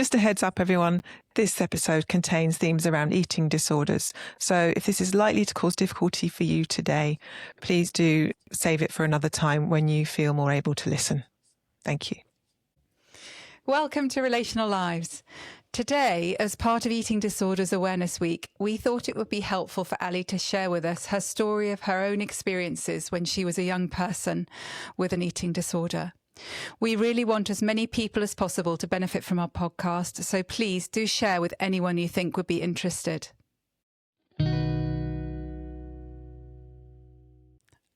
just a heads up, everyone, this episode contains themes around eating disorders. So if this is likely to cause difficulty for you today, please do save it for another time when you feel more able to listen. Thank you. Welcome to Relational Lives. Today, as part of Eating Disorders Awareness Week, we thought it would be helpful for Ali to share with us her story of her own experiences when she was a young person with an eating disorder. We really want as many people as possible to benefit from our podcast, so please do share with anyone you think would be interested.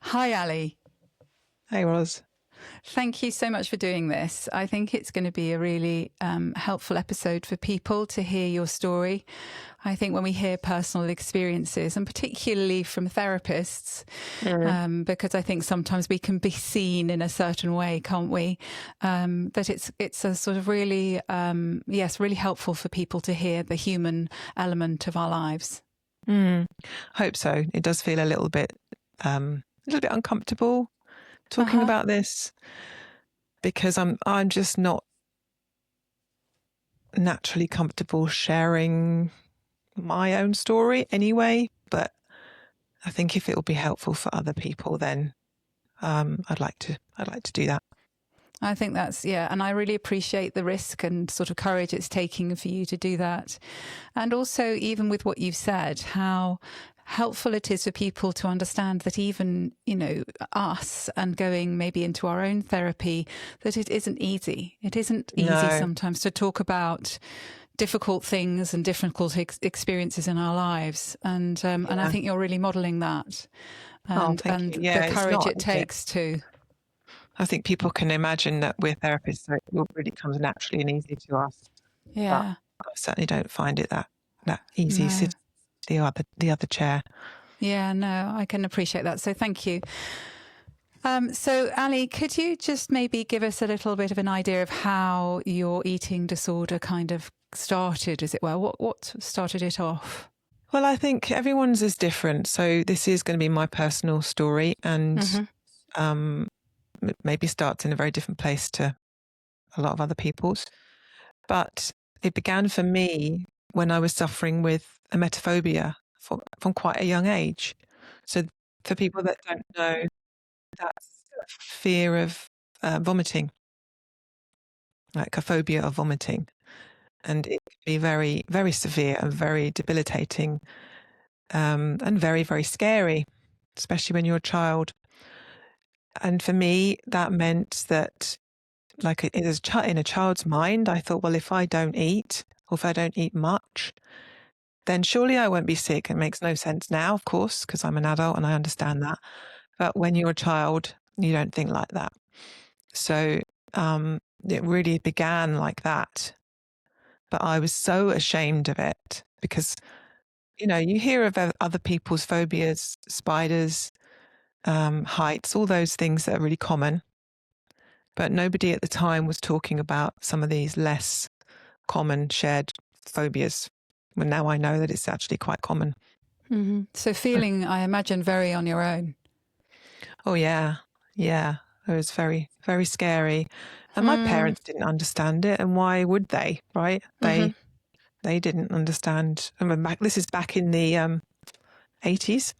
Hi, Ali. Hey, Roz. Thank you so much for doing this. I think it's going to be a really helpful episode for people to hear your story. I think when we hear personal experiences, and particularly from therapists, because I think sometimes we can be seen in a certain way, can't we? But it's a sort of really, really helpful for people to hear the human element of our lives. Hope so. It does feel a little bit uncomfortable talking about this, because I'm just not naturally comfortable sharing my own story anyway. But I think if it will be helpful for other people, then I'd like to do that. I think that's, and I really appreciate the risk and sort of courage it's taking for you to do that. And also, even with what you've said, how helpful it is for people to understand that even, us and going maybe into our own therapy, that it isn't easy. It isn't easy sometimes to talk about difficult things and difficult experiences in our lives. And I think you're really modelling that and the courage it takes to. I think people can imagine that we're therapists, so it really comes naturally and easy to us. Yeah. But I certainly don't find it that easy. No. Sit the other chair. Yeah, no, I can appreciate that. So thank you. So Ali, could you just maybe give us a little bit of an idea of how your eating disorder kind of started, as it were? What started it off? Well, I think everyone's is different. So this is going to be my personal story, and maybe starts in a very different place to a lot of other people's. But it began for me when I was suffering with emetophobia from quite a young age. So for people that don't know, that's fear of vomiting, like a phobia of vomiting. And it can be very, very severe and very debilitating, and very, very scary, especially when you're a child. And for me, that meant that, like in a child's mind, I thought, well, if I don't eat, or if I don't eat much, then surely I won't be sick. It makes no sense now, of course, because I'm an adult and I understand that. But when you're a child, you don't think like that. So it really began like that. But I was so ashamed of it because, you hear of other people's phobias, spiders, heights, all those things that are really common. But nobody at the time was talking about some of these less common shared phobias. Well, now I know that it's actually quite common. Mm-hmm. So feeling, I imagine, very on your own. Oh, yeah. Yeah. It was very, very scary. And my parents didn't understand it. And why would they, right? They didn't understand. I mean, this is back in the 80s.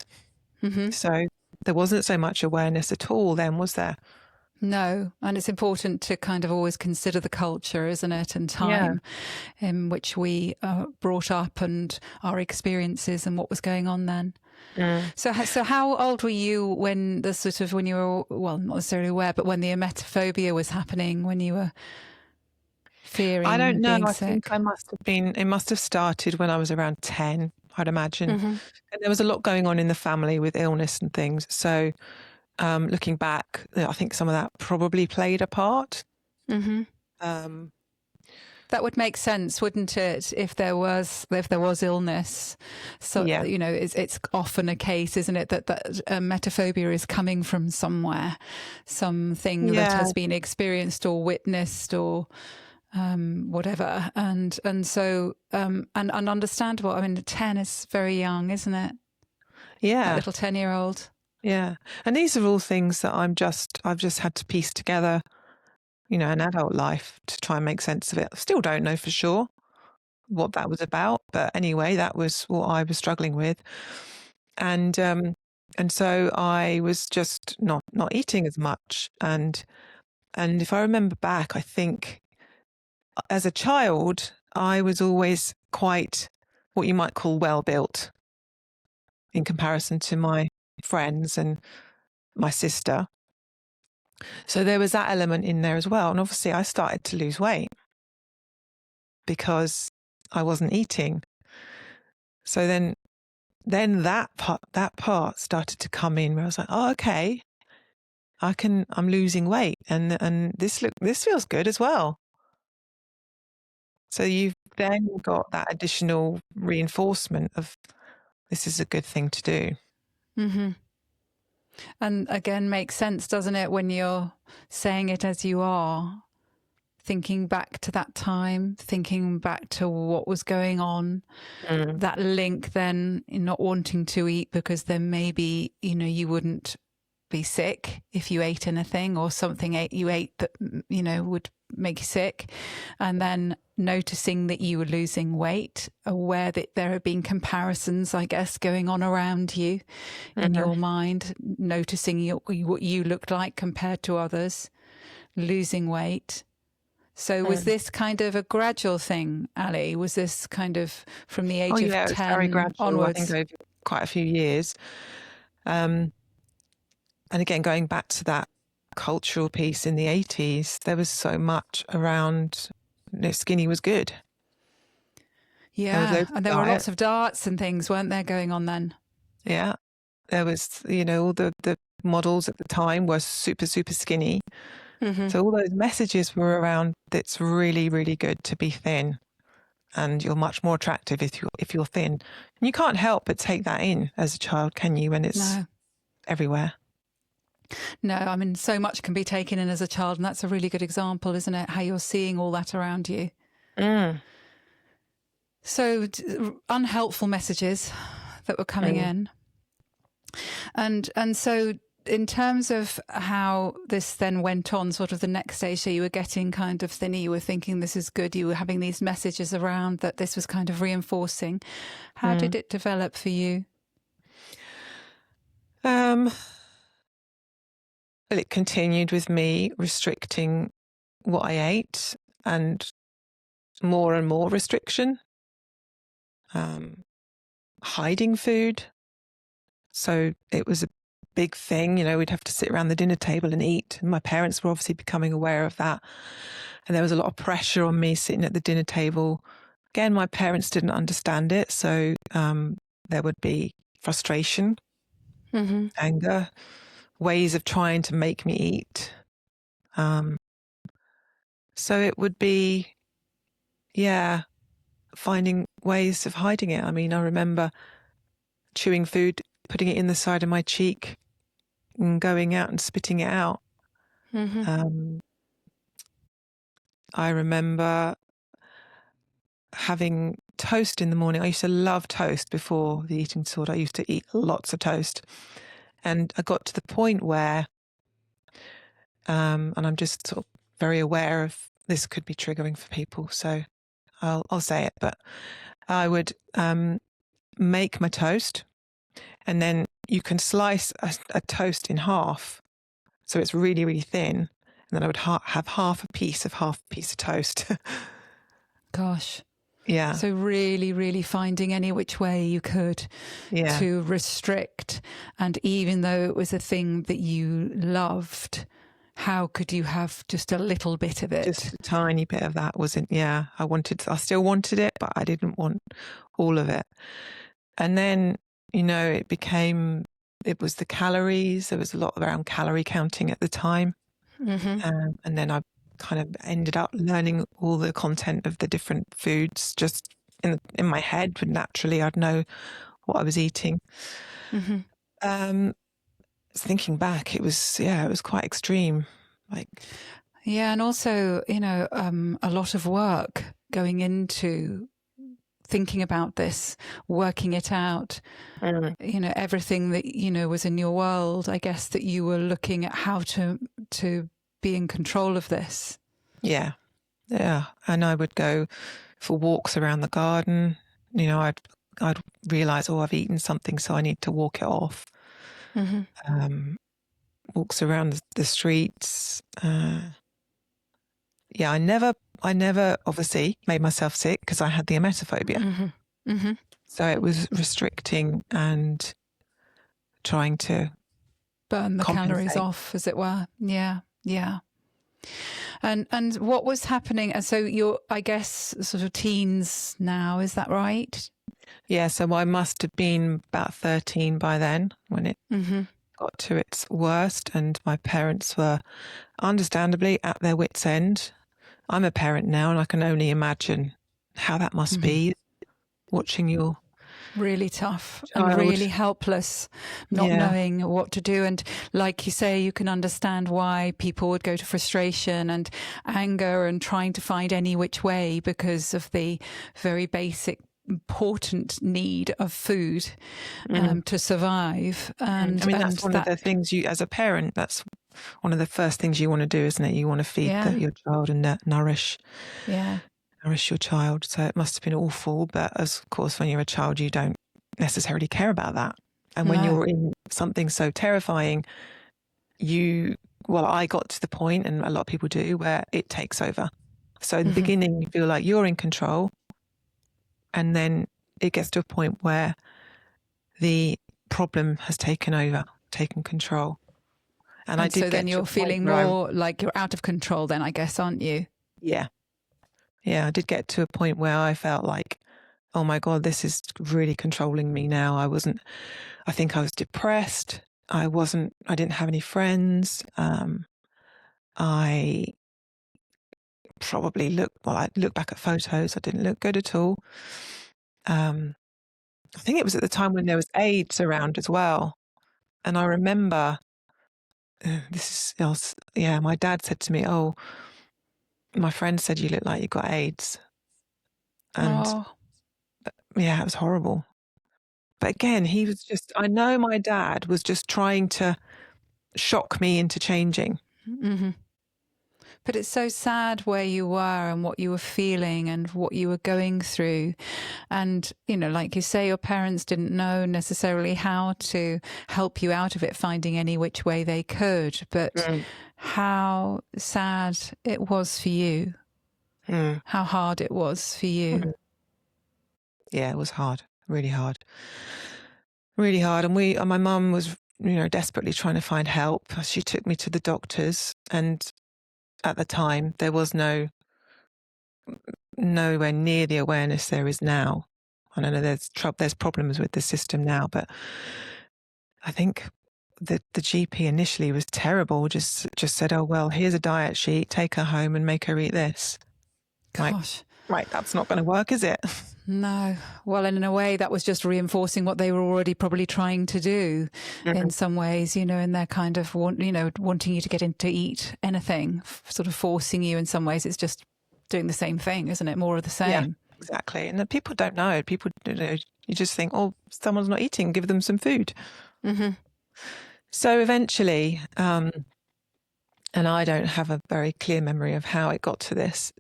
Mm-hmm. So there wasn't so much awareness at all then, was there? No, and it's important to kind of always consider the culture, isn't it, and time in which we are brought up and our experiences and what was going on then. So how old were you when when you were, well, not necessarily aware, but when the emetophobia was happening, when you were fearing I don't know. being I sick? think it must have started when I was around 10, I'd imagine. And there was a lot going on in the family with illness and things. So looking back, I think some of that probably played a part. That would make sense, wouldn't it? If there was illness, so it's often a case, isn't it, that emetophobia is coming from somewhere, something that has been experienced or witnessed or whatever, and so and understandable. I mean, 10 is very young, isn't it? Yeah, that little 10-year-old. Yeah, and these are all things that I've just had to piece together an adult life to try and make sense of it. I still don't know for sure what that was about, but anyway, that was what I was struggling with. And so I was just not eating as much. And if I remember back, I think as a child, I was always quite what you might call well-built in comparison to my friends and my sister. So there was that element in there as well. And obviously I started to lose weight because I wasn't eating. So then that part started to come in where I was like, oh, okay, I'm losing weight, and this feels good as well. So you've then got that additional reinforcement of this is a good thing to do. Mm-hmm. And again, makes sense, doesn't it, when you're saying it as you are, thinking back to that time, thinking back to what was going on, that link then in not wanting to eat because then maybe, you wouldn't be sick if you ate anything, or something you ate that, would make you sick. And then noticing that you were losing weight, aware that there have been comparisons, I guess, going on around you in your mind, noticing what you looked like compared to others, losing weight. So was this kind of a gradual thing, Ali? Was this kind of from the age of 10 it was very gradual, onwards? I think over quite a few years. And again, going back to that cultural piece in the 80s, there was so much around skinny was good. Yeah, and there were lots of darts and things, weren't there, going on then? Yeah, there was, all the models at the time were super, super skinny. Mm-hmm. So all those messages were around, it's really, really good to be thin, and you're much more attractive if you're thin. And you can't help but take that in as a child, can you, when it's everywhere? No, I mean, so much can be taken in as a child, and that's a really good example, isn't it? How you're seeing all that around you. So unhelpful messages that were coming in. And so in terms of how this then went on, sort of the next stage, so you were getting kind of thinner, you were thinking this is good, you were having these messages around that this was kind of reinforcing. How did it develop for you? Well, it continued with me restricting what I ate, and more restriction, hiding food. So it was a big thing, we'd have to sit around the dinner table and eat. And my parents were obviously becoming aware of that. And there was a lot of pressure on me sitting at the dinner table. Again, my parents didn't understand it. So there would be frustration, anger, ways of trying to make me eat. So it would be, finding ways of hiding it. I mean, I remember chewing food, putting it in the side of my cheek and going out and spitting it out. I remember having toast in the morning. I used to love toast before the eating disorder. I used to eat lots of toast. And I got to the point where, and I'm just sort of very aware of this could be triggering for people, so I'll say it, but I would make my toast, and then you can slice a toast in half, so it's really, really thin, and then I would have half a piece of toast. Gosh. Yeah. So really, really finding any which way you could to restrict. And even though it was a thing that you loved, how could you have just a little bit of it? Just a tiny bit of that wasn't, I still wanted it, but I didn't want all of it. And then, it was the calories. There was a lot around calorie counting at the time. And then I kind of ended up learning all the content of the different foods just in my head, but naturally I'd know what I was eating. Thinking back, it was quite extreme. And also, a lot of work going into thinking about this, working it out, everything that, was in your world, I guess, that you were looking at how to be in control of this. Yeah. Yeah. And I would go for walks around the garden. You know, I'd realise, oh, I've eaten something, so I need to walk it off. Walks around the streets. Yeah, I never obviously made myself sick because I had the emetophobia. So it was restricting and trying to burn the calories off, as it were. Yeah, yeah. And what was happening? And so you're, I guess, sort of teens now, is that right? Yeah, so I must have been about 13 by then when it got to its worst, and my parents were understandably at their wits' end. I'm a parent now, and I can only imagine how that must be, watching your really tough child. And really helpless, not knowing what to do. And like you say, you can understand why people would go to frustration and anger and trying to find any which way because of the very basic important need of food to survive. And I mean, that's one of the things you, as a parent, that's one of the first things you want to do, isn't it? You want to feed your child and nourish your child. So it must have been awful. But of course, when you're a child, you don't necessarily care about that. And when you're in something so terrifying, I got to the point, and a lot of people do, where it takes over. So in the beginning, you feel like you're in control. And then it gets to a point where the problem has taken control. And I did so then you're feeling more like you're out of control then, I guess, aren't you? Yeah. Yeah, I did get to a point where I felt like, oh my God, this is really controlling me now. I think I was depressed. I didn't have any friends. I probably I look back at photos, I didn't look good at all. I think it was at the time when there was AIDS around as well. And I remember my dad said to me, oh, my friend said you look like you got AIDS. And it was horrible. But again, I know my dad was just trying to shock me into changing. But it's so sad where you were and what you were feeling and what you were going through. And, you know, like you say, your parents didn't know necessarily how to help you out of it, finding any which way they could. But how sad it was for you, how hard it was for you. Yeah, it was hard, really hard. Really hard. And my mum was, desperately trying to find help. She took me to the doctors, and at the time there was nowhere near the awareness there is now. I know there's problems with the system now, but I think the GP initially was terrible. Just said, oh, well, here's a diet sheet, take her home and make her eat this. Gosh. Right, that's not going to work, is it? No. Well, and in a way that was just reinforcing what they were already probably trying to do in some ways, in their kind of, wanting you to get in to eat anything, sort of forcing you in some ways. It's just doing the same thing, isn't it? More of the same. Yeah, exactly. And people don't know. People, you just think, oh, someone's not eating, give them some food. So eventually, and I don't have a very clear memory of how it got to this,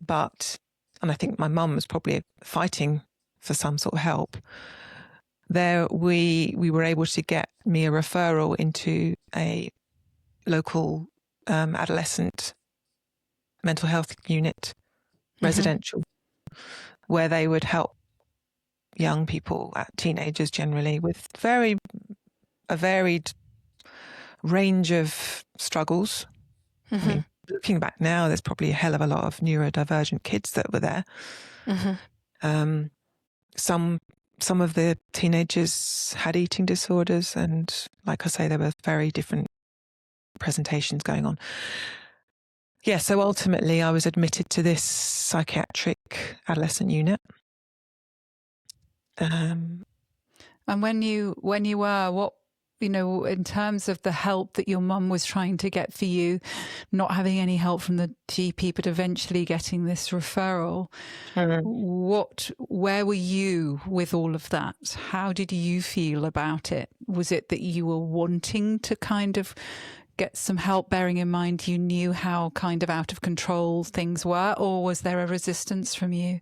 and I think my mum was probably fighting for some sort of help. There, we were able to get me a referral into a local adolescent mental health unit, residential, where they would help young people, teenagers generally, with a varied range of struggles. I mean, looking back now, there's probably a hell of a lot of neurodivergent kids that were there. Some of the teenagers had eating disorders, and like I say, there were very different presentations going on. Yeah, so ultimately I was admitted to this psychiatric adolescent unit. And when you were, what, in terms of the help that your mum was trying to get for you, not having any help from the GP, but eventually getting this referral, where were you with all of that? How did you feel about it? Was it that you were wanting to kind of get some help, bearing in mind you knew how kind of out of control things were, or was there a resistance from you?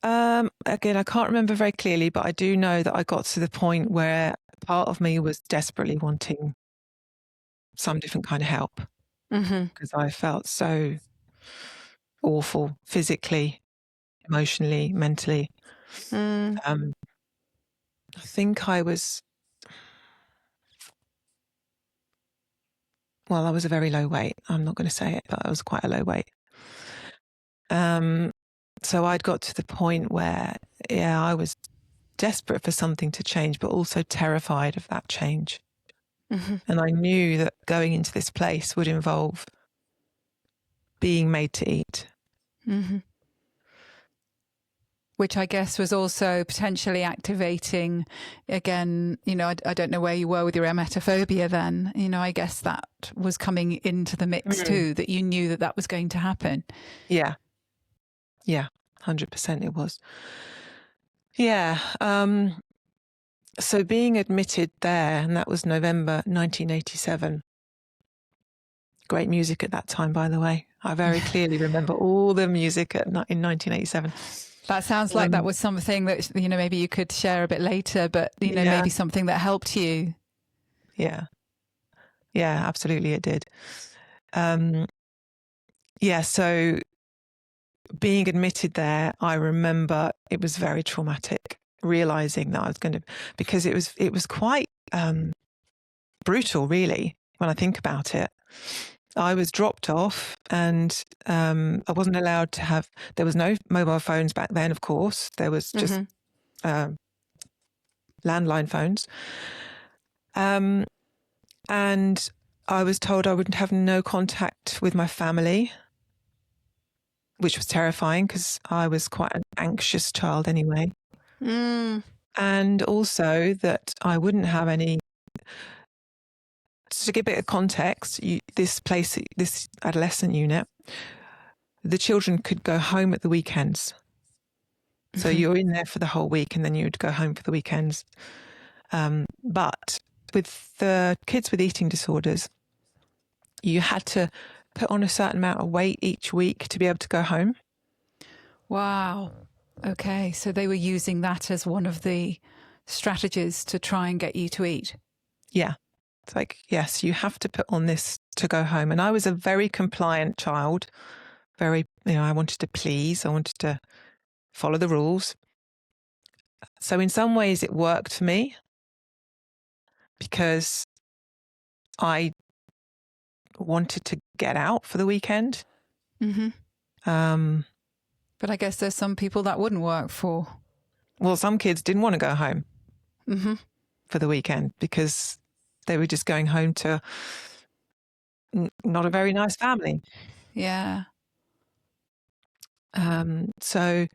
Again, I can't remember very clearly, but I do know that I got to the point where part of me was desperately wanting some different kind of help, because I felt so awful physically, emotionally, mentally. I think I was a very low weight. I'm not going to say it, but I was quite a low weight. So I'd got to the point where, I was desperate for something to change, but also terrified of that change. And I knew that going into this place would involve being made to eat. Which I guess was also potentially activating, again, I don't know where you were with your emetophobia then. I guess that was coming into the mix too, that you knew that that was going to happen. Yeah. Yeah, 100% it was. Yeah. So being admitted there, and that was November 1987. Great music at that time, by the way. I very clearly remember all the music in 1987. That sounds like that was something that, maybe you could share a bit later, but, maybe something that helped you. Yeah. Yeah, absolutely it did. So being admitted there, I remember it was very traumatic, realizing that I was going to, because it was quite brutal, really, when I think about it. I was dropped off, and I wasn't allowed to have, there was no mobile phones back then, of course. There was just landline phones. And I was told I would have no contact with my family, which was terrifying because I was quite an anxious child anyway. And also that I wouldn't have any. To give a bit of context, this adolescent unit, the children could go home at the weekends. So you're in there for the whole week, and then you'd go home for the weekends. But with the kids with eating disorders, you had to put on a certain amount of weight each week to be able to go home. Wow. Okay. So they were using that as one of the strategies to try and get you to eat. Yeah. It's like, yes, you have to put on this to go home. And I was a very compliant child. Very, I wanted to please. I wanted to follow the rules. So in some ways it worked for me because I wanted to get out for the weekend. But I guess there's some people that wouldn't work for. Well, some kids didn't want to go home for the weekend because they were just going home to not a very nice family. Yeah. So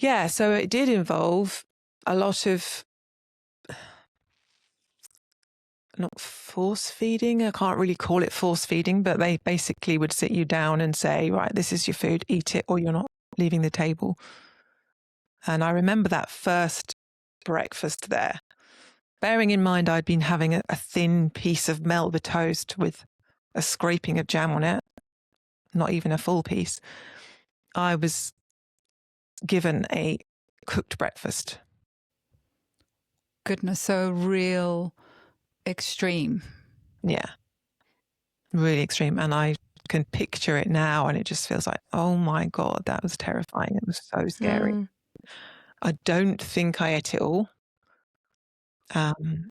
it did involve a lot of, not force feeding. I can't really call it force feeding, but they basically would sit you down and say, right, this is your food, eat it or you're not leaving the table. And I remember that first breakfast there, bearing in mind I'd been having a thin piece of Melba toast with a scraping of jam on it, not even a full piece. I was given a cooked breakfast. Goodness, so real extreme. Yeah, really extreme. And I can picture it now and it just feels like, oh my God, that was terrifying. It was so scary. I don't think I ate it all. And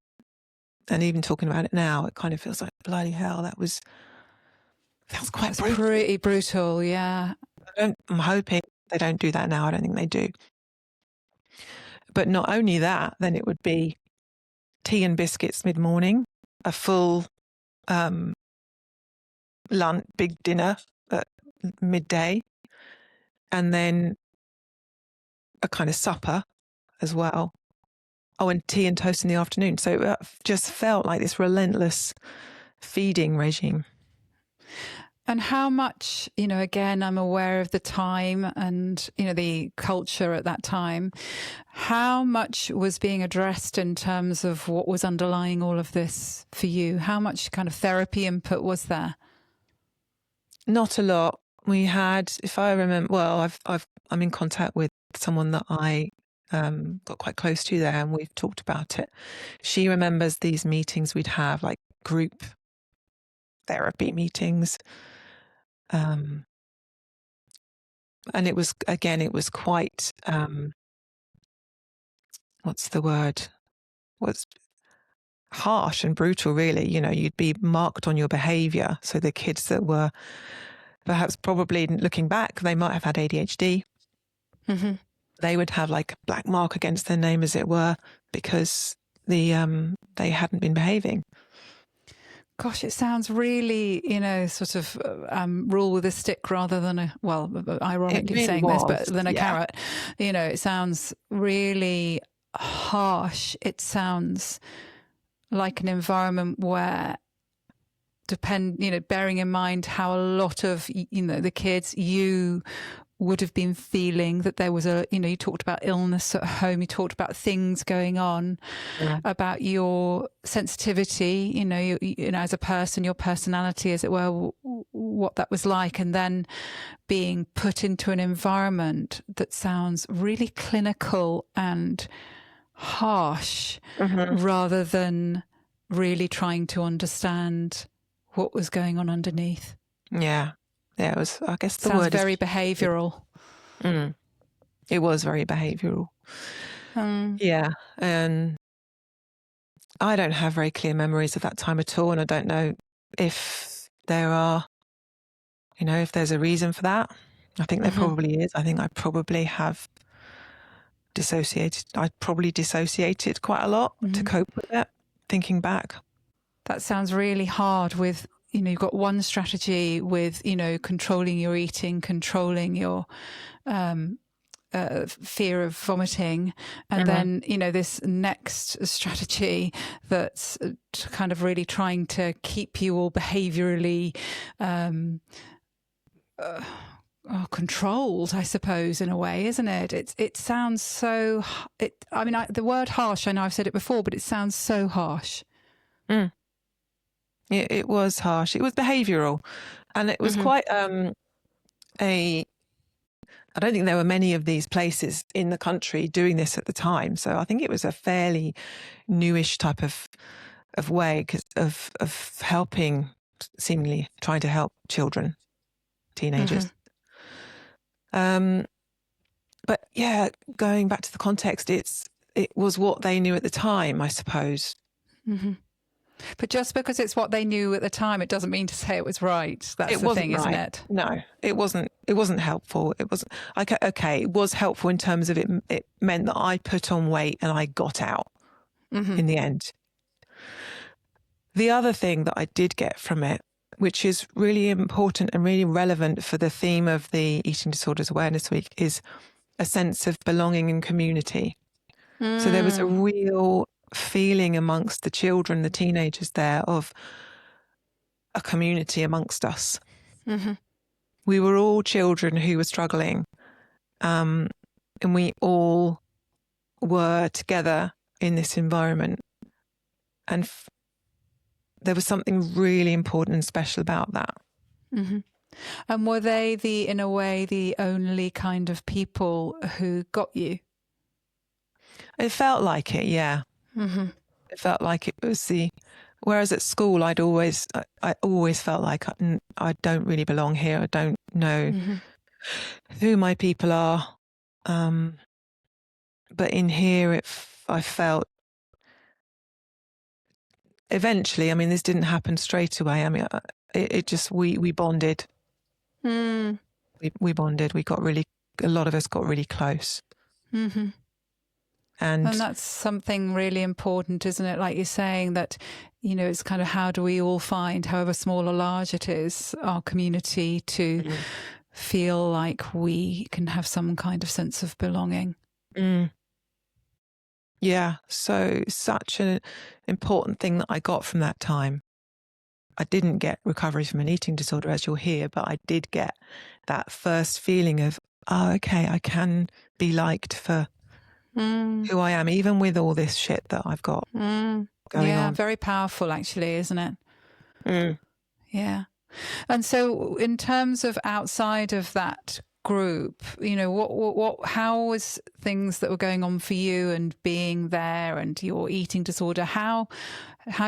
even talking about it now, it kind of feels like, bloody hell, that was quite brutal. Pretty brutal, yeah. I'm hoping they don't do that now. I don't think they do. But not only that, then it would be tea and biscuits mid-morning, a full lunch, big dinner at midday, and then a kind of supper as well. Oh, and tea and toast in the afternoon. So it just felt like this relentless feeding regime. And how much, again, I'm aware of the time and, the culture at that time. How much was being addressed in terms of what was underlying all of this for you? How much kind of therapy input was there? Not a lot. We had, if I remember, well, I'm in contact with someone that I got quite close to there, and we've talked about it. She remembers these meetings we'd have, like group therapy meetings. And it was quite, what's the word? Was harsh and brutal, really. You'd be marked on your behaviour. So the kids that were perhaps, probably looking back, they might have had ADHD. Mm-hmm. They would have like a black mark against their name, as it were, because they hadn't been behaving. Gosh, it sounds really, sort of rule with a stick rather than ironically really saying was, this, but than a carrot. It sounds really harsh. It sounds like an environment where bearing in mind how a lot of, the kids you would have been feeling that there was you talked about illness at home, you talked about things going on, about your sensitivity, as a person, your personality, as it were, what that was like, and then being put into an environment that sounds really clinical and harsh, rather than really trying to understand what was going on underneath. Yeah, it was, I guess the sounds word very is behavioural. It was very behavioural. Yeah, and I don't have very clear memories of that time at all, and I don't know if there are, if there's a reason for that. I think there probably is. I think I probably have dissociated. I probably dissociated quite a lot to cope with it, thinking back. That sounds really hard with, you've got one strategy with, controlling your eating, controlling your fear of vomiting, and then, this next strategy that's kind of really trying to keep you all behaviourally controlled, I suppose, in a way, isn't it? It sounds so. The word harsh, I know I've said it before, but it sounds so harsh. It was harsh. It was behavioural, and it was quite I don't think there were many of these places in the country doing this at the time. So I think it was a fairly newish type of way of helping, seemingly trying to help children, teenagers. But yeah, going back to the context, it was what they knew at the time, I suppose. But just because it's what they knew at the time, it doesn't mean to say it was right. That's the thing, isn't it? No, it wasn't. It wasn't helpful. It was okay. It was helpful in terms of it meant that I put on weight and I got out in the end. The other thing that I did get from it, which is really important and really relevant for the theme of the Eating Disorders Awareness Week, is a sense of belonging and community. So there was a real feeling amongst the children, the teenagers there, of a community amongst us. We were all children who were struggling, and we all were together in this environment. And there was something really important and special about that. And were they, in a way, the only kind of people who got you? It felt like it, yeah. It felt like it was whereas at school I always felt like I don't really belong here. I don't know who my people are. But in here, I felt eventually, this didn't happen straight away. It just, we bonded. We bonded. A lot of us got really close. And that's something really important, isn't it? Like you're saying that, it's kind of how do we all find, however small or large it is, our community to feel like we can have some kind of sense of belonging. Yeah, so such an important thing that I got from that time. I didn't get recovery from an eating disorder, as you'll hear, but I did get that first feeling of, oh, okay, I can be liked for who I am, even with all this shit that I've got going on. Very powerful, actually, isn't it? Mm. Yeah. And so in terms of outside of that group, you know, how was things that were going on for you and being there and your eating disorder, how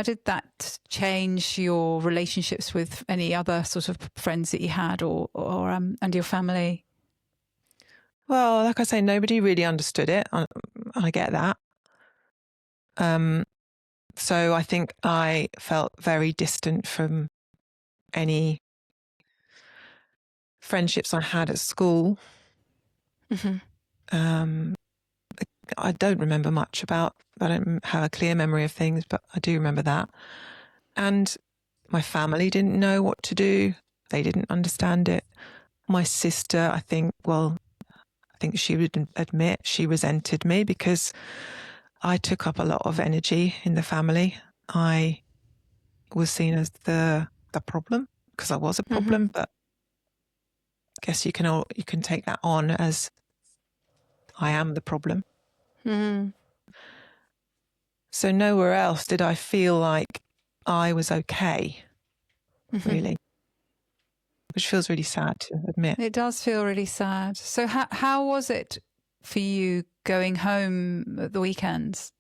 did that change your relationships with any other sort of friends that you had or and your family? Well, like I say, nobody really understood it. I get that. So I think I felt very distant from any friendships I had at school. I don't remember much I don't have a clear memory of things, but I do remember that. And my family didn't know what to do. They didn't understand it. My sister, I think she would admit she resented me because I took up a lot of energy in the family. I was seen as the problem because I was a problem, but I guess you can take that on as I am the problem. So nowhere else did I feel like I was okay, really, which feels really sad to admit. It does feel really sad. So how was it for you going home at the weekends?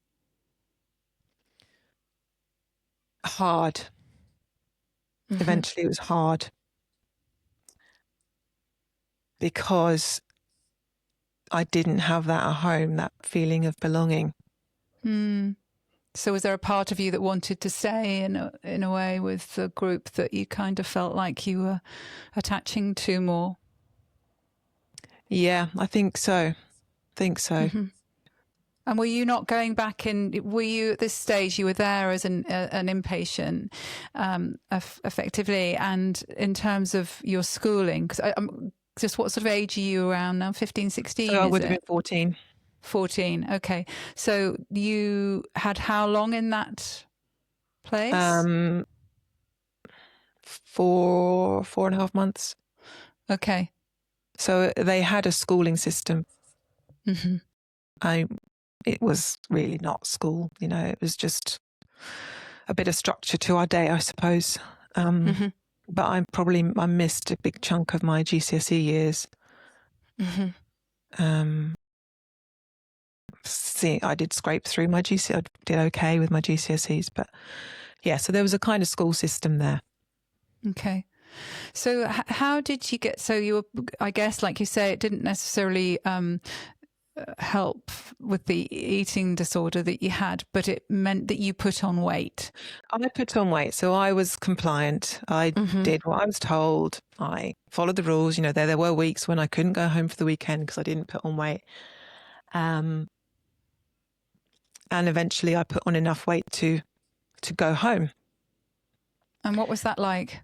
Hard. Eventually it was hard because I didn't have that at home, that feeling of belonging. So was there a part of you that wanted to stay in a way with the group that you kind of felt like you were attaching to more? Yeah, I think so. And were you not going back in? Were you at this stage? You were there as an inpatient, effectively, and in terms of your schooling, because just what sort of age are you around now? 15, 16? So I would have been 14. 14. Okay. So you had how long in that place? 4.5 months. Okay. So they had a schooling system. It was really not school, you know, it was just a bit of structure to our day, I suppose. But I missed a big chunk of my GCSE years. I did scrape through my GCSE. I did okay with my GCSEs, but yeah, so there was a kind of school system there. Okay. So how did you get, so you were, I guess, like you say, it didn't necessarily help with the eating disorder that you had, but it meant that you put on weight. I put on weight, so I was compliant. I did what I was told. I followed the rules. You know, there were weeks when I couldn't go home for the weekend because I didn't put on weight. And eventually I put on enough weight to go home. And what was that like?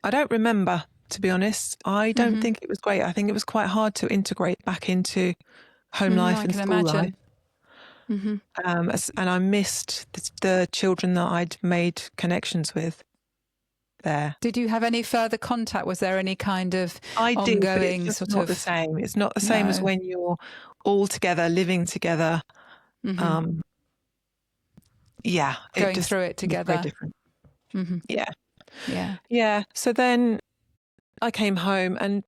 I don't remember, to be honest. I don't think it was great. I think it was quite hard to integrate back into home life and school life. And I missed the children that I'd made connections with there. Did you have any further contact? Was there any kind of ongoing but it's just sort not of... the same. It's not the same as when you're all together, living together. Going through it together. Very different. Yeah. So then I came home, and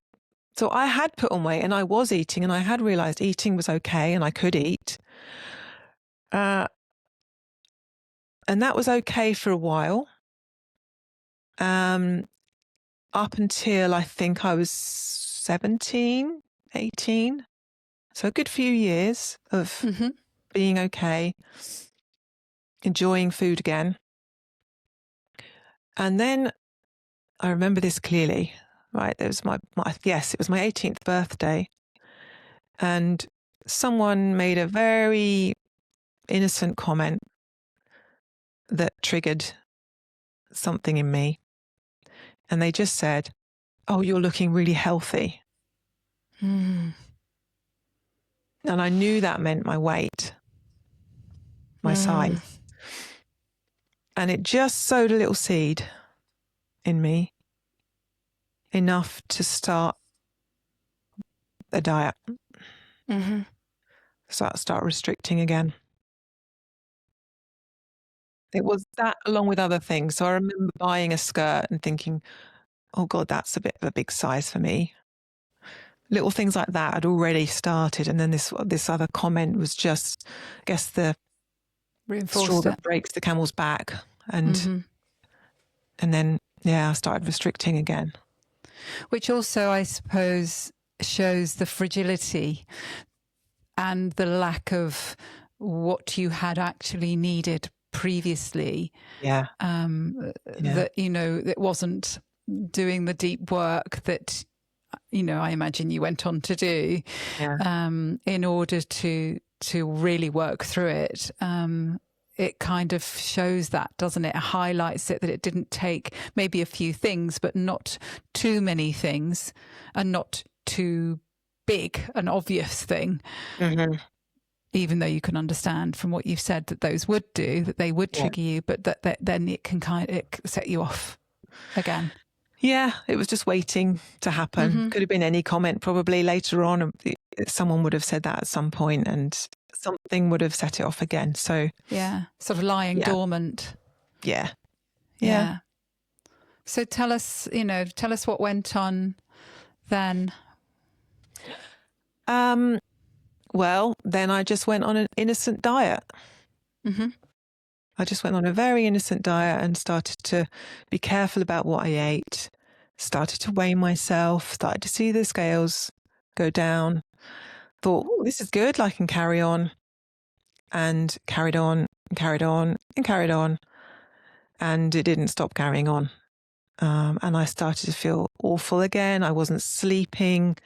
so I had put on weight and I was eating, and I had realised eating was okay and I could eat. And that was okay for a while. Up until I think I was 17, 18. So a good few years of being okay, enjoying food again. And then I remember this clearly, right? It was my 18th birthday. And someone made a very innocent comment that triggered something in me. And they just said, "Oh, you're looking really healthy." And I knew that meant my weight, my size. And it just sowed a little seed in me, enough to start a diet. Mm-hmm. Start restricting again. It was that along with other things. So I remember buying a skirt and thinking, oh God, that's a bit of a big size for me. Little things like that had already started. And then this other comment was just, I guess, the straw that breaks the camel's back. And then, I started restricting again. Which also, I suppose, shows the fragility and the lack of what you had actually needed previously. That, it wasn't doing the deep work that, I imagine you went on to do in order to really work through it. It kind of shows that, doesn't it? It highlights it, that it didn't take maybe a few things, but not too many things and not too big an obvious thing. Mm-hmm. Even though you can understand from what you've said that those would do, that they would trigger you, but that then it can it set you off again. Yeah, it was just waiting to happen. Mm-hmm. Could have been any comment probably later on. Someone would have said that at some point and something would have set it off again. So sort of lying dormant. Yeah. So tell us what went on then. Well, then I just went on an innocent diet. Mm-hmm. I just went on a very innocent diet and started to be careful about what I ate, started to weigh myself, started to see the scales go down, thought, oh, this is good, I can carry on, and carried on and carried on and carried on, and it didn't stop carrying on. And I started to feel awful again. I wasn't sleeping.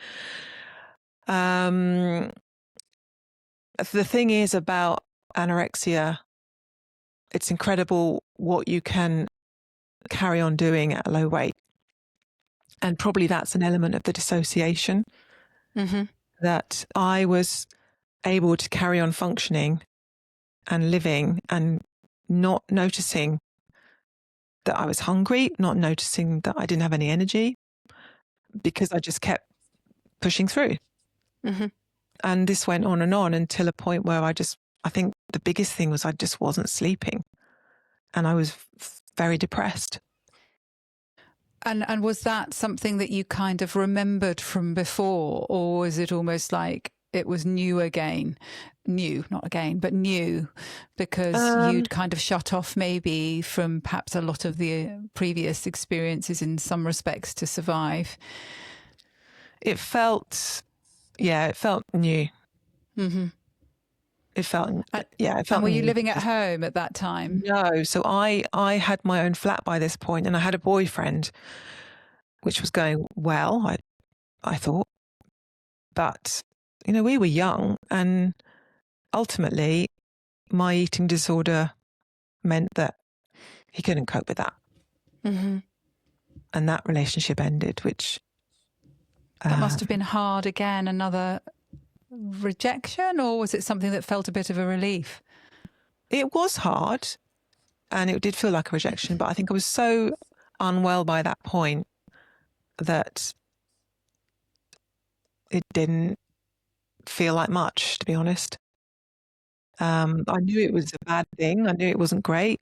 The thing is about anorexia, it's incredible what you can carry on doing at a low weight. And probably that's an element of the dissociation, that I was able to carry on functioning and living and not noticing that I was hungry, not noticing that I didn't have any energy, because I just kept pushing through. Mm-hmm. And this went on until a point where I think the biggest thing was I just wasn't sleeping and I was very depressed. And was that something that you kind of remembered from before, or was it almost like it was new again? New, not again, but new, because you'd kind of shut off maybe from perhaps a lot of the previous experiences in some respects to survive? It felt new. Mm-hmm. It felt And were you living at home at that time? No. So I had my own flat by this point, and I had a boyfriend, which was going well, I thought. But, we were young, and ultimately my eating disorder meant that he couldn't cope with that. Mm-hmm. And that relationship ended, which... That must have been hard again, another rejection, or was it something that felt a bit of a relief? It was hard and it did feel like a rejection, but I think I was so unwell by that point that it didn't feel like much, to be honest. I knew it was a bad thing. I knew it wasn't great.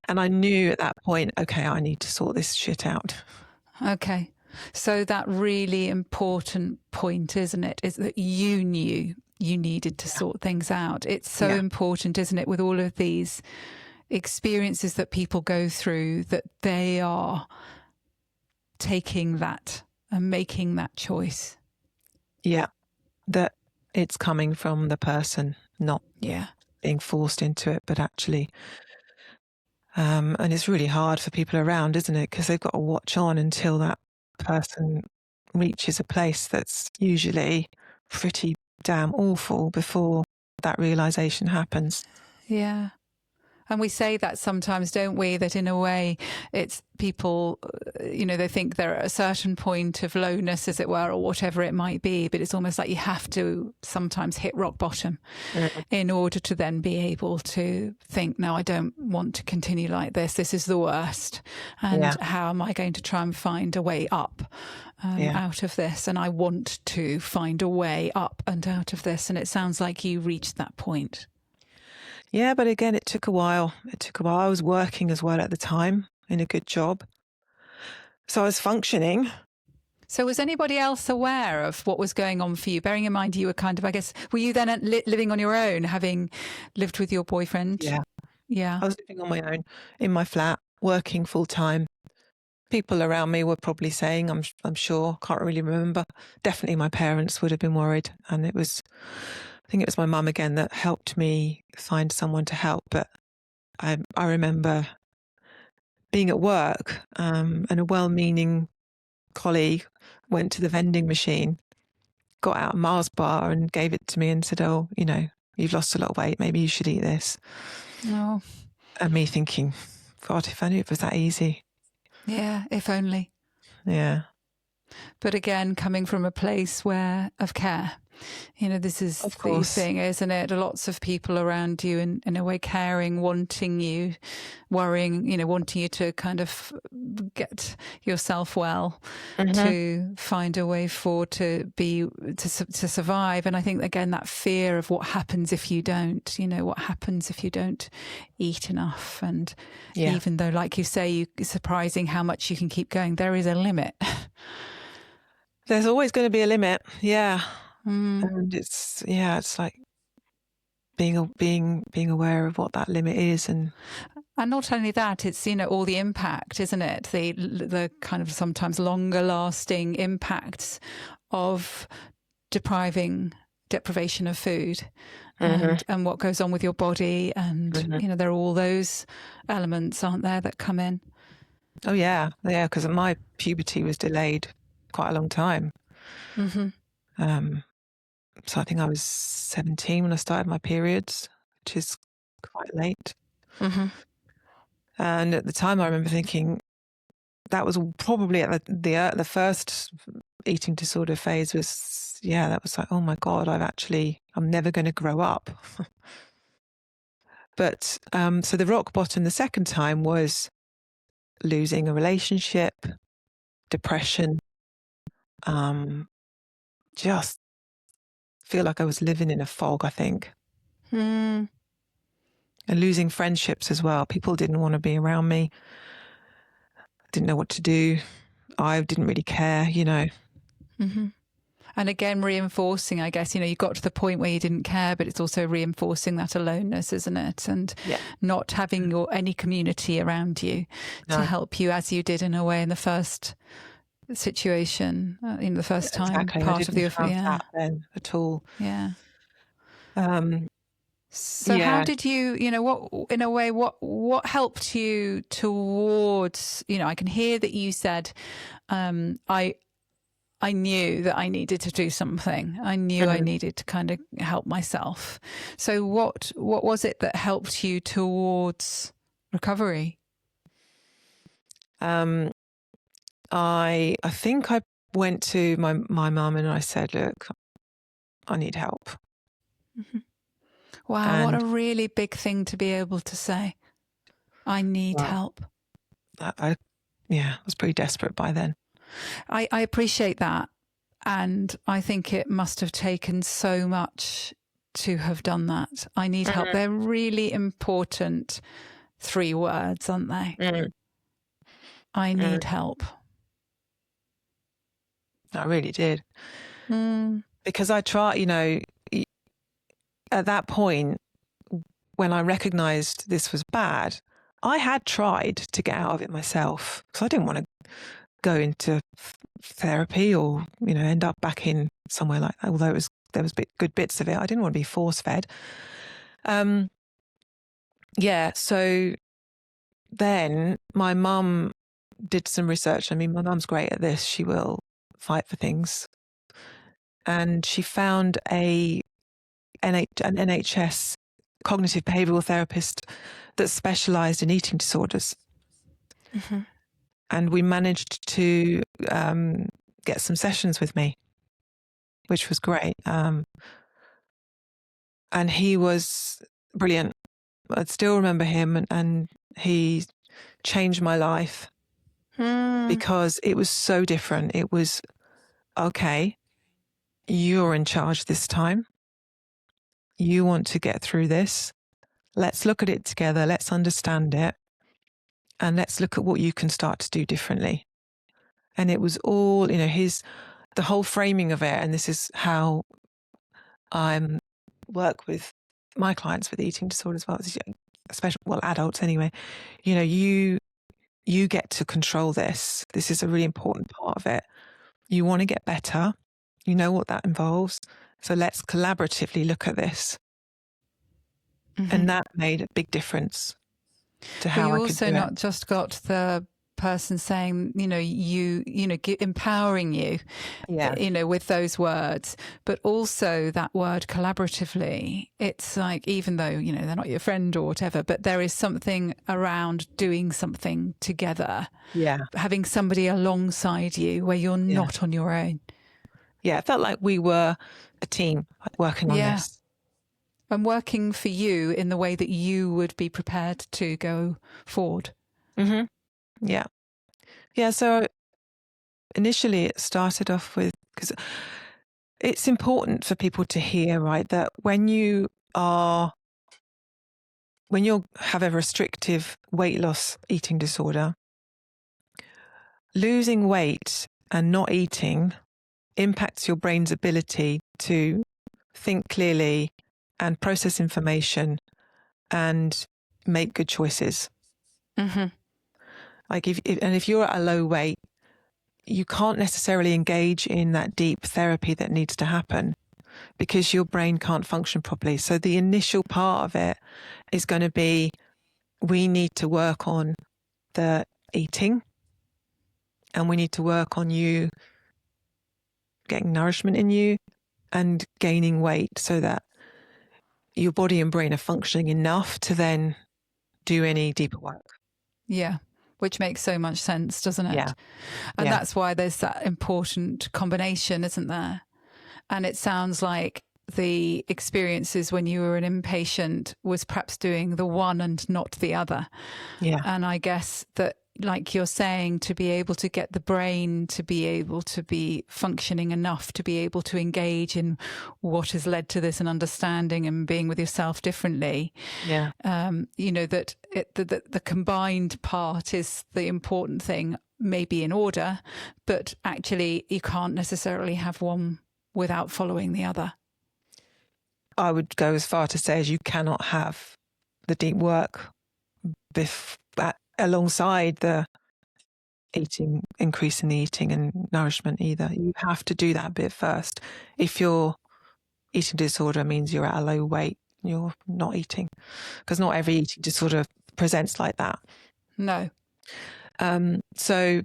And I knew at that point, okay, I need to sort this shit out. Okay. So that really important point, isn't it, is that you knew you needed to sort things out. It's so important, isn't it, with all of these experiences that people go through, that they are taking that and making that choice. Yeah, that it's coming from the person, not being forced into it, but actually... and it's really hard for people around, isn't it? Because they've got to watch on until that person reaches a place that's usually pretty damn awful before that realization happens. Yeah. And we say that sometimes, don't we? That in a way, it's people, they think they're at a certain point of lowness, as it were, or whatever it might be. But it's almost like you have to sometimes hit rock bottom in order to then be able to think, no, I don't want to continue like this. This is the worst. And how am I going to try and find a way up out of this? And I want to find a way up and out of this. And it sounds like you reached that point. Yeah, but again, it took a while. I was working as well at the time in a good job. So I was functioning. So was anybody else aware of what was going on for you? Bearing in mind you were kind of, I guess, were you then living on your own, having lived with your boyfriend? Yeah. I was living on my own in my flat, working full time. People around me were probably saying, I'm sure, can't really remember. Definitely my parents would have been worried. And I think it was my mum again that helped me find someone to help. But I remember being at work and a well-meaning colleague went to the vending machine, got out a Mars bar and gave it to me and said, oh, you've lost a lot of weight. Maybe you should eat this. Oh. And me thinking, God, if I knew it was that easy. Yeah, if only. Yeah. But again, coming from a place of care, this is the thing, isn't it? Lots of people around you in a way caring, wanting you, worrying, wanting you to kind of get yourself well, to find a way forward, to survive. And I think, again, that fear of what happens if you don't, what happens if you don't eat enough. And even though, like you say, it's surprising how much you can keep going, there is a limit. There's always going to be a limit. Yeah. And it's like being aware of what that limit is, and not only that, it's all the impact, isn't it? The kind of sometimes longer lasting impacts of deprivation of food, and what goes on with your body, and there are all those elements, aren't there, that come in. Oh yeah, because my puberty was delayed quite a long time. So I think I was 17 when I started my periods, which is quite late. And at the time, I remember thinking that was probably at the first eating disorder phase was, that was like, oh my God, I'm never going to grow up. But so the rock bottom the second time was losing a relationship, depression, just feel like I was living in a fog, I think. And losing friendships as well. People didn't want to be around me. Didn't know what to do. I didn't really care, And again, reinforcing, I guess, you got to the point where you didn't care, but it's also reinforcing that aloneness, isn't it? And not having any community around you to help you, as you did in a way in the first situation, in the first time, part of the that then at all. So how did you, what, in a way, what helped you towards, I can hear that you said, I knew that I needed to do something. I knew I needed to kind of help myself. So what was it that helped you towards recovery? I think I went to my mum and I said, look, I need help. Wow, what a really big thing to be able to say. I need help. I was pretty desperate by then. I appreciate that. And I think it must have taken so much to have done that. I need help. They're really important 3 words, aren't they? I need help. I really did. Because I tried, at that point, when I recognised this was bad, I had tried to get out of it myself because I didn't want to go into therapy or, end up back in somewhere like that, although there was good bits of it. I didn't want to be force-fed. So then my mum did some research. I mean, my mum's great at this. She will fight for things. And she found an NHS cognitive behavioural therapist that specialised in eating disorders. Mm-hmm. And we managed to get some sessions with me, which was great. And he was brilliant. I still remember him, and he changed my life because it was so different. It was, okay, you're in charge this time. You want to get through this. Let's look at it together. Let's understand it. And let's look at what you can start to do differently. And it was all, the whole framing of it. And this is how I work with my clients with eating disorders, especially, adults anyway. You get to control this. This is a really important part of it. You want to get better. You know what that involves. So let's collaboratively look at this. Mm-hmm. And that made a big difference to how I could do it. You also not just got the person saying, empowering you, with those words, but also that word collaboratively. It's like, even though, they're not your friend or whatever, but there is something around doing something together. Yeah. Having somebody alongside you where you're not on your own. Yeah, it felt like we were a team working on this. And working for you in the way that you would be prepared to go forward. Mm-hmm. Yeah. Yeah, so initially it started off with, because it's important for people to hear, right, that when you have a restrictive weight loss eating disorder, losing weight and not eating impacts your brain's ability to think clearly and process information and make good choices. Mm-hmm. Like if you're at a low weight, you can't necessarily engage in that deep therapy that needs to happen because your brain can't function properly. So the initial part of it is going to be, we need to work on the eating, and we need to work on you getting nourishment in you and gaining weight so that your body and brain are functioning enough to then do any deeper work. Yeah, which makes so much sense, doesn't it? Yeah. And that's why there's that important combination, isn't there? And it sounds like the experiences when you were an inpatient was perhaps doing the one and not the other. Yeah. And I guess that, like you're saying, to be able to get the brain to be able to be functioning enough to be able to engage in what has led to this and understanding and being with yourself differently. Yeah. That the combined part is the important thing, maybe in order, but actually you can't necessarily have one without following the other. I would go as far to say as you cannot have the deep work alongside the eating, increasing the eating and nourishment either. You have to do that bit first. If your eating disorder means you're at a low weight, you're not eating, because not every eating disorder presents like that. No. So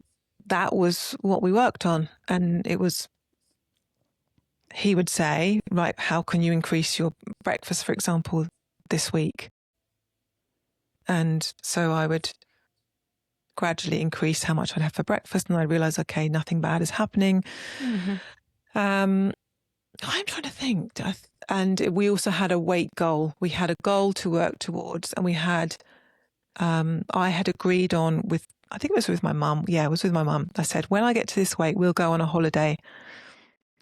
that was what we worked on. And it was, he would say, right, how can you increase your breakfast, for example, this week? And so I would gradually increase how much I'd have for breakfast, and I'd realise, okay, nothing bad is happening. Mm-hmm. I'm trying to think. And we also had a weight goal. We had a goal to work towards, and we had, I had agreed on with, I think it was with my mum. Yeah, it was with my mum. I said, when I get to this weight, we'll go on a holiday.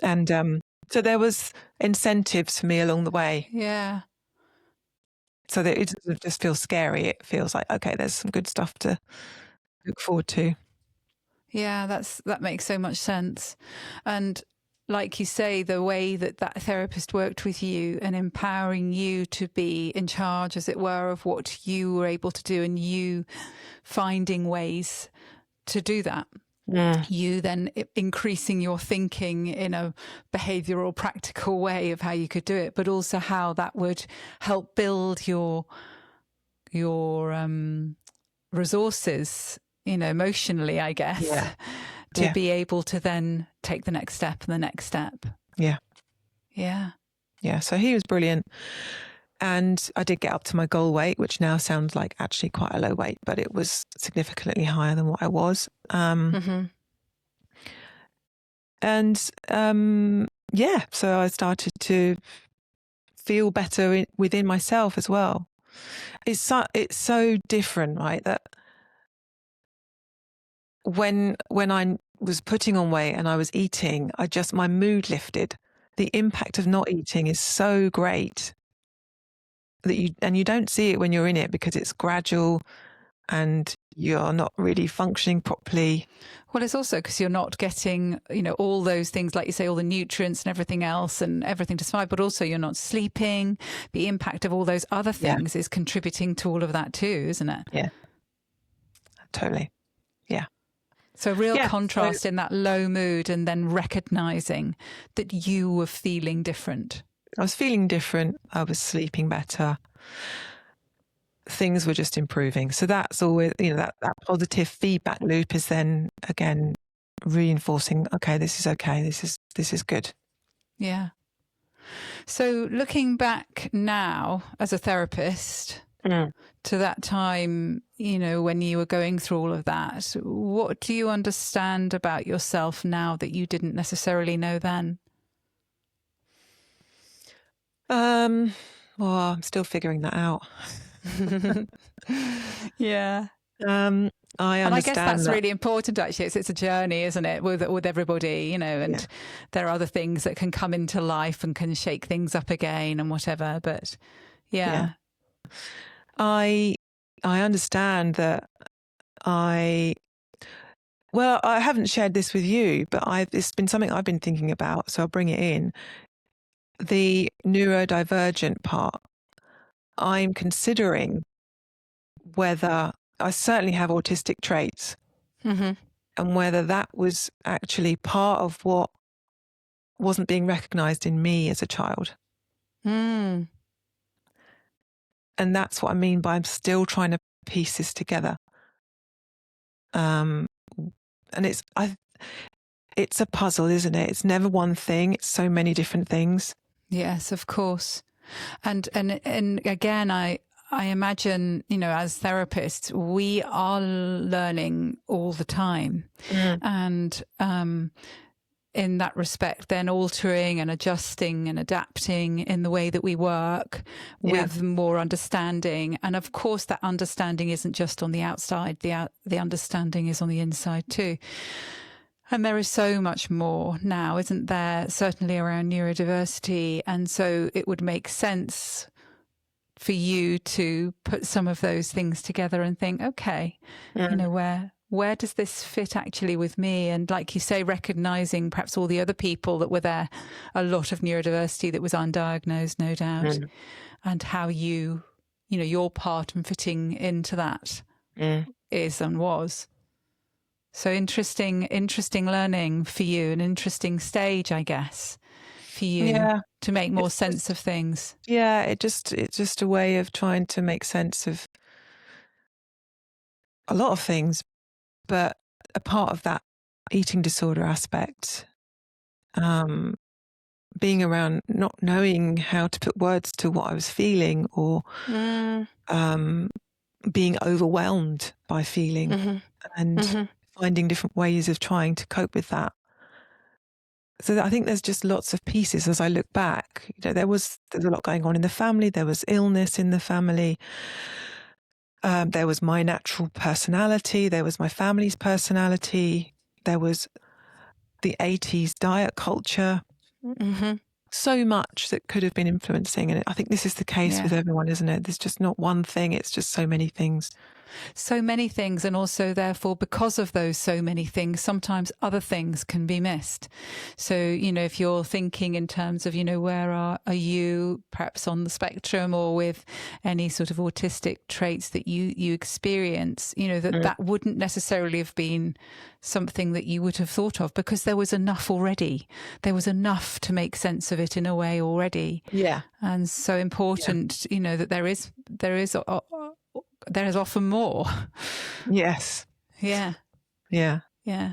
And so there was incentives for me along the way. Yeah. So that it doesn't just feel scary. It feels like, okay, there's some good stuff to look forward to. Yeah, that makes so much sense. And like you say, the way that therapist worked with you and empowering you to be in charge, as it were, of what you were able to do, and you finding ways to do that. Mm. You then increasing your thinking in a behavioural, practical way of how you could do it, but also how that would help build your resources, emotionally, I guess, to be able to then take the next step and the next step. Yeah. Yeah. Yeah. So he was brilliant. And I did get up to my goal weight, which now sounds like actually quite a low weight, but it was significantly higher than what I was. And yeah, so I started to feel better within myself as well. It's so different, right? That when I was putting on weight and I was eating, my mood lifted. The impact of not eating is so great that you don't see it when you're in it, because it's gradual and you're not really functioning properly. Well, it's also because you're not getting, all those things, like you say, all the nutrients and everything else and everything to survive, but also you're not sleeping. The impact of all those other things is contributing to all of that too, isn't it? Yeah, totally. Yeah. So real contrast in that low mood, and then recognizing that you were feeling different. I was feeling different. I was sleeping better. Things were just improving. So that's always, that positive feedback loop is then again reinforcing, okay, this is okay. This is good. Yeah. So looking back now as a therapist to that time, when you were going through all of that, what do you understand about yourself now that you didn't necessarily know then? Well, I'm still figuring that out. Yeah. I understand. And I guess that's really important, actually. It's a journey, isn't it, with everybody, and there are other things that can come into life and can shake things up again and whatever. But yeah. I understand that I haven't shared this with you, but it's been something I've been thinking about, so I'll bring it in. The neurodivergent part, I'm considering whether I certainly have autistic traits, and whether that was actually part of what wasn't being recognized in me as a child. And that's what I mean by I'm still trying to piece this together. And it's a puzzle, isn't it? It's never one thing. It's so many different things. Yes, of course. And again, I imagine, as therapists, we are learning all the time. And in that respect, then altering and adjusting and adapting in the way that we work with more understanding. And of course, that understanding isn't just on the outside. The understanding is on the inside too. And there is so much more now, isn't there? Certainly around neurodiversity. And so it would make sense for you to put some of those things together and think, okay, where does this fit actually with me? And like you say, recognizing perhaps all the other people that were there, a lot of neurodiversity that was undiagnosed, no doubt, and how your part in fitting into that is and was. So interesting learning for you, an interesting stage, I guess, for you to make more sense of things. Yeah, it's just a way of trying to make sense of a lot of things, but a part of that eating disorder aspect, being around not knowing how to put words to what I was feeling, or being overwhelmed by feeling, and finding different ways of trying to cope with that. So I think there's just lots of pieces as I look back. There's a lot going on in the family. There was illness in the family. There was my natural personality. There was my family's personality. There was the 80s diet culture. So much that could have been influencing. And I think this is the case with everyone, isn't it? There's just not one thing. It's just so many things. So many things. And also, therefore, because of those so many things, sometimes other things can be missed. So, if you're thinking in terms of, where are you perhaps on the spectrum, or with any sort of autistic traits that you experience, that wouldn't necessarily have been something that you would have thought of, because there was enough already. There was enough to make sense of it in a way already. Yeah. And so important, that there is often more. Yes. Yeah. Yeah. Yeah.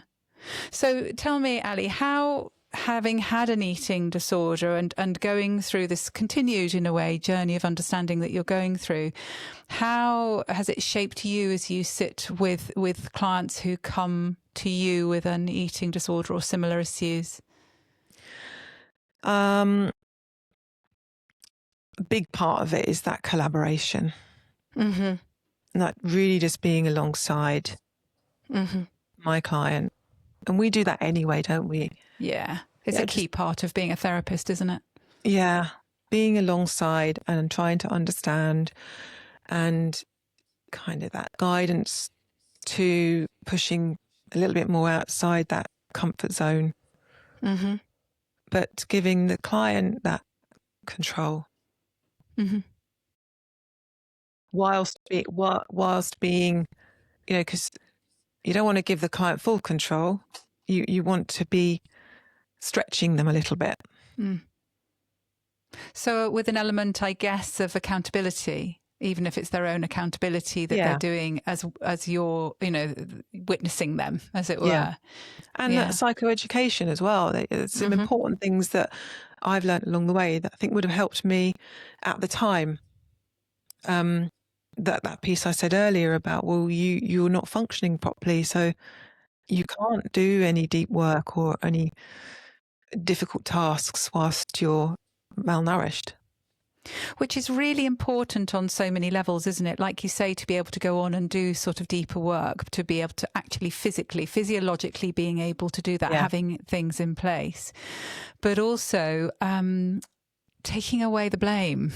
So tell me, Ali, how having had an eating disorder and going through this continued, in a way, journey of understanding that you're going through, how has it shaped you as you sit with clients who come to you with an eating disorder or similar issues? A big part of it is that collaboration. Mm-hmm. Like really just being alongside my client. And we do that anyway, don't we? Yeah. It's a key part of being a therapist, isn't it? Yeah. Being alongside and trying to understand, and kind of that guidance to pushing a little bit more outside that comfort zone. Mm-hmm. But giving the client that control. Mm-hmm. Whilst being, because you don't want to give the client full control. You want to be stretching them a little bit. Mm. So with an element, I guess, of accountability, even if it's their own accountability that they're doing as you're, witnessing them, as it were. Yeah. And that psychoeducation as well. There's some important things that I've learned along the way that I think would have helped me at the time. That piece I said earlier about, well, you're not functioning properly, so you can't do any deep work or any difficult tasks whilst you're malnourished. Which is really important on so many levels, isn't it? Like you say, to be able to go on and do sort of deeper work, to be able to actually physiologically being able to do that, having things in place, but also taking away the blame.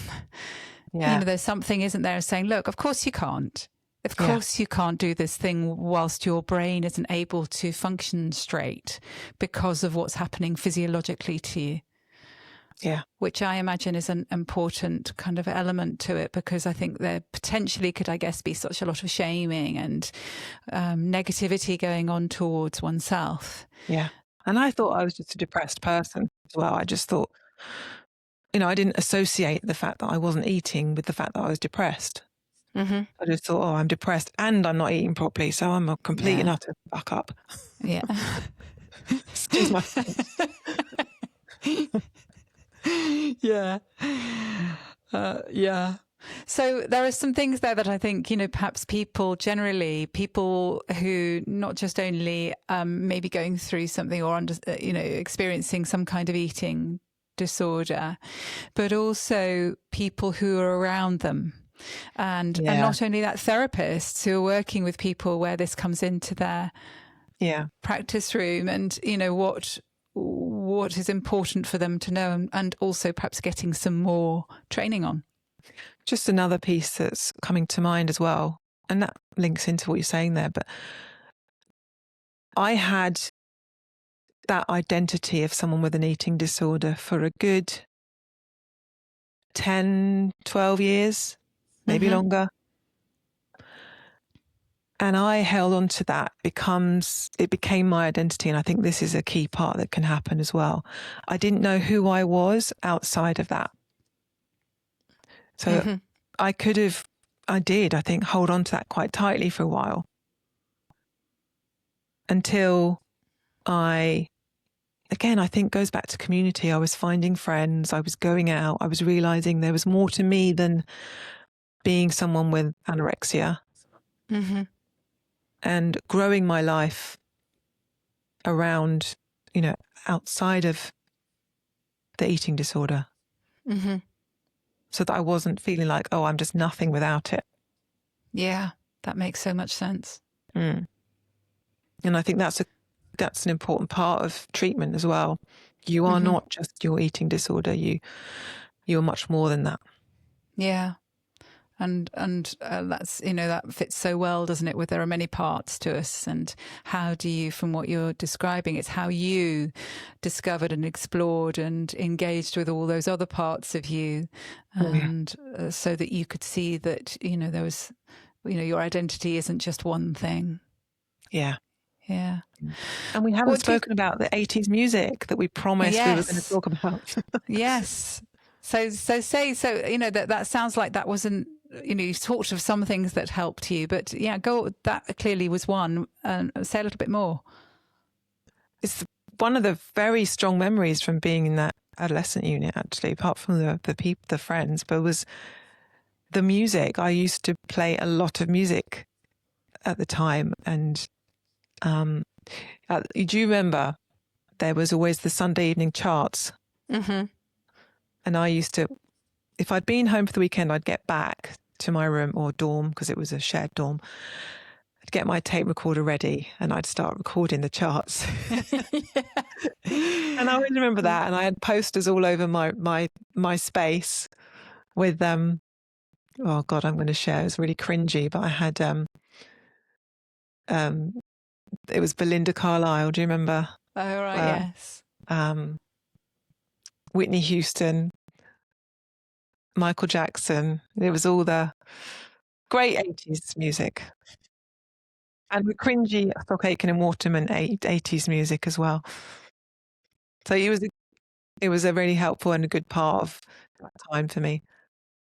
Yeah. There's something, isn't there, saying, look, of course you can't. Of course you can't do this thing whilst your brain isn't able to function straight because of what's happening physiologically to you. Yeah. Which I imagine is an important kind of element to it, because I think there potentially could, I guess, be such a lot of shaming and negativity going on towards oneself. Yeah. And I thought I was just a depressed person as well. I just thought, I didn't associate the fact that I wasn't eating with the fact that I was depressed. I just thought, oh, I'm depressed and I'm not eating properly, so I'm a complete and utter fuck up. Yeah. Excuse my Yeah. Yeah. So there are some things there that I think, perhaps people who not just only maybe going through something or, experiencing some kind of eating disorder, but also people who are around them. And not only that, therapists who are working with people where this comes into their practice room, and, what is important for them to know, and also perhaps getting some more training on. Just another piece that's coming to mind as well, and that links into what you're saying there, but I had that identity of someone with an eating disorder for a good 10, 12 years, maybe longer. And I held on to that it became my identity. And I think this is a key part that can happen as well. I didn't know who I was outside of that. So I think, hold on to that quite tightly for a while, until I think goes back to community. I was finding friends, I was going out, I was realizing there was more to me than being someone with anorexia. And growing my life around, outside of the eating disorder. So that I wasn't feeling like, oh, I'm just nothing without it. Yeah, that makes so much sense. And I think that's an important part of treatment as well. You are not just your eating disorder. You're much more than that. Yeah. And that's, that fits so well, doesn't it? With there are many parts to us, and how do you, from what you're describing, it's how you discovered and explored and engaged with all those other parts of you, and so that you could see that, there was, your identity isn't just one thing. Yeah. Yeah. And we haven't spoken about the 80s music that we promised we were going to talk about. Yes. So that sounds like that wasn't, you talked of some things that helped you, but that clearly was one. Say a little bit more. It's one of the very strong memories from being in that adolescent unit, actually, apart from the people, the friends, but was the music. I used to play a lot of music at the time, and do you remember there was always the Sunday evening charts? Mm-hmm. And I used to, if I'd been home for the weekend, I'd get back to my room or dorm, because it was a shared dorm. I'd get my tape recorder ready and I'd start recording the charts. And I always remember that. And I had posters all over my space with oh God, I'm going to share. It was really cringy, but I had it was Belinda Carlisle. Do you remember? Oh right, yes. Whitney Houston, Michael Jackson. It was all the great 80s music. And the cringy Stock Aitken and Waterman 80s music as well. So it was a really helpful and a good part of that time for me.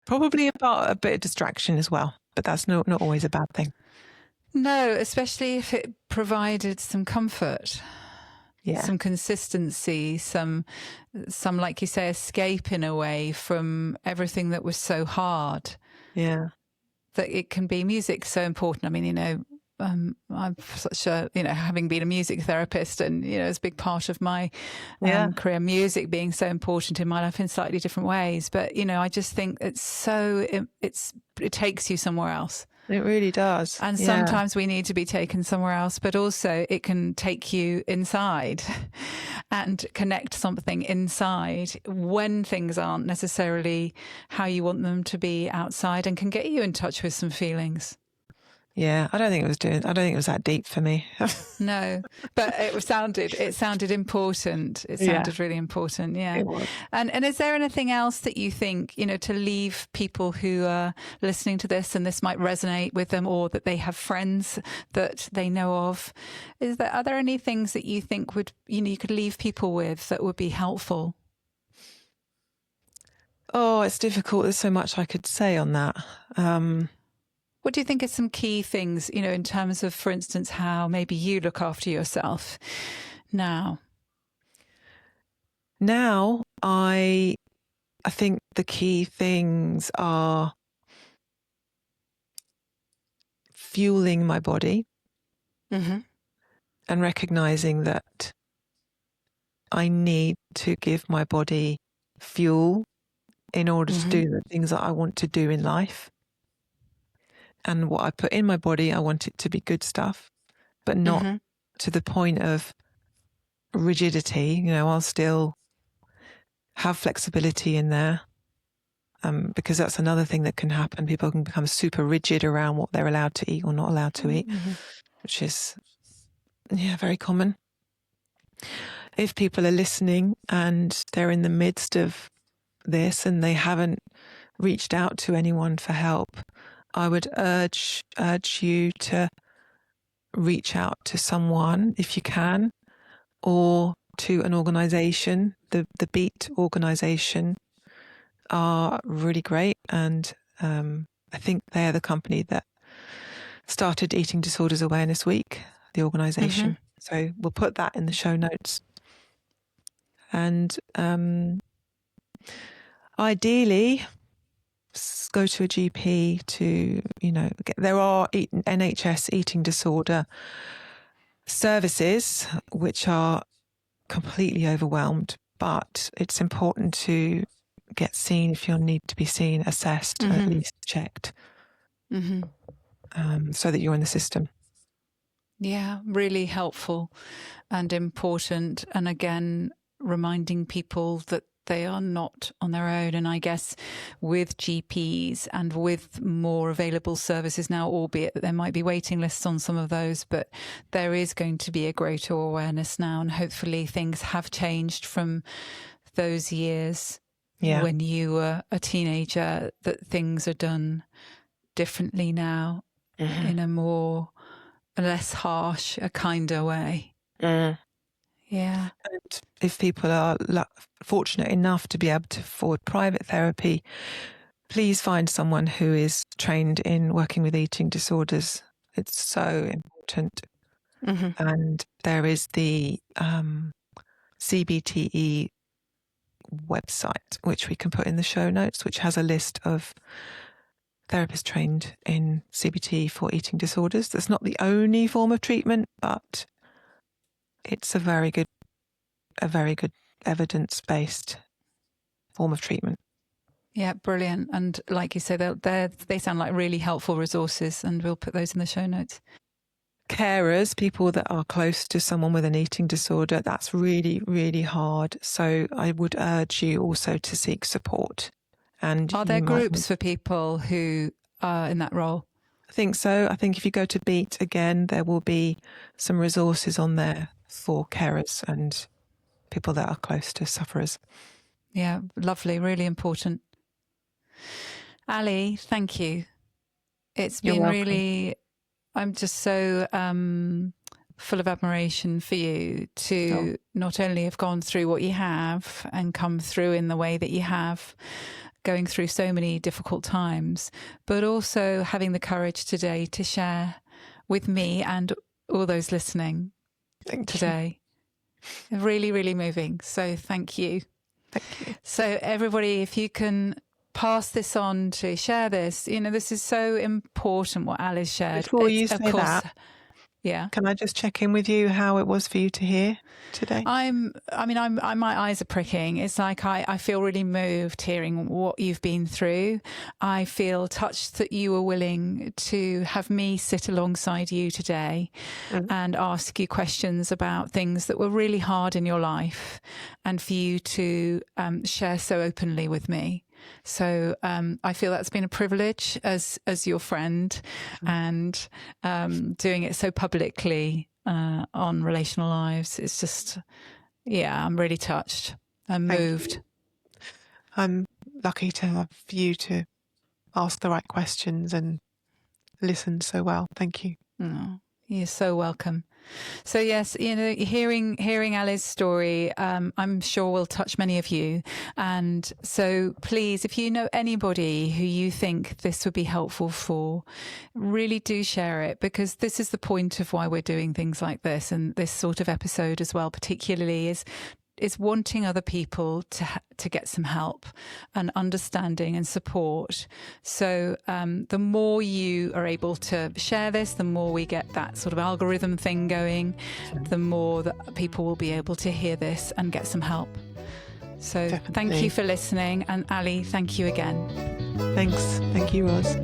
Probably about a bit of distraction as well, but that's not always a bad thing. No, especially if it provided some comfort, some consistency, some, like you say, escape in a way from everything that was so hard. Yeah. That it can be. Music so important. I mean, I'm such a, having been a music therapist, and, it's a big part of my career, music being so important in my life in slightly different ways. But, I just think it takes you somewhere else. It really does. And sometimes we need to be taken somewhere else, but also it can take you inside and connect something inside when things aren't necessarily how you want them to be outside, and can get you in touch with some feelings. Yeah, I don't think it was that deep for me. No, but it sounded important. It sounded really important. Yeah. It was. And is there anything else that you think, to leave people who are listening to this and this might resonate with them, or that they have friends that they know of? Are there any things that you think would, you could leave people with that would be helpful? Oh, it's difficult. There's so much I could say on that. What do you think are some key things, in terms of, for instance, how maybe you look after yourself now? Now, I think the key things are fueling my body, mm-hmm. and recognizing that I need to give my body fuel in order to do the things that I want to do in life. And what I put in my body, I want it to be good stuff, but not to the point of rigidity. I'll still have flexibility in there, because that's another thing that can happen. People can become super rigid around what they're allowed to eat or not allowed to eat, which is, very common. If people are listening and they're in the midst of this and they haven't reached out to anyone for help, I would urge you to reach out to someone if you can, or to an organisation. The Beat organisation are really great, and I think they are the company that started Eating Disorders Awareness Week, the organisation. So we'll put that in the show notes. And ideally, go to a GP to, there are NHS eating disorder services which are completely overwhelmed, but it's important to get seen if you need to be seen, assessed, or at least checked, so that you're in the system. Yeah, really helpful and important. And again, reminding people that they are not on their own. And I guess with GPs and with more available services now, albeit that there might be waiting lists on some of those, but there is going to be a greater awareness now. And hopefully things have changed from those years when you were a teenager, that things are done differently now in a less harsh, a kinder way. Yeah. And if people are fortunate enough to be able to afford private therapy, please find someone who is trained in working with eating disorders. It's so important. And there is the CBTE website, which we can put in the show notes, which has a list of therapists trained in CBT for eating disorders. That's not the only form of treatment, but it's a very good evidence-based form of treatment. Yeah, brilliant. And like you say, they sound like really helpful resources, and we'll put those in the show notes. Carers, people that are close to someone with an eating disorder, that's really, really hard. So I would urge you also to seek support. And are there groups for people who are in that role? I think so. I think if you go to Beat again, there will be some resources on there for carers and people that are close to sufferers. Yeah, lovely. Really important. Ali, thank you. It's been really, I'm just so full of admiration for you to not only have gone through what you have and come through in the way that you have, going through so many difficult times, but also having the courage today to share with me and all those listening today. Really, really moving. So thank you. Thank you. So everybody, if you can pass this on to share this, this is so important what Alice shared. Before you say that, yeah, can I just check in with you how it was for you to hear today? My eyes are pricking. It's like I feel really moved hearing what you've been through. I feel touched that you were willing to have me sit alongside you today and ask you questions about things that were really hard in your life, and for you to share so openly with me. So I feel that's been a privilege as your friend, and doing it so publicly on Relational Lives. It's just, I'm really touched and moved. I'm lucky to have you to ask the right questions and listen so well. Thank you. Oh, you're so welcome. So yes, hearing Ali's story, I'm sure will touch many of you. And so please, if you know anybody who you think this would be helpful for, really do share it, because this is the point of why we're doing things like this, and this sort of episode as well, particularly is wanting other people to get some help and understanding and support. So the more you are able to share this, the more we get that sort of algorithm thing going, the more that people will be able to hear this and get some help. So Definitely. Thank you for listening. And Ali, thank you again. Thanks. Thank you, Roz.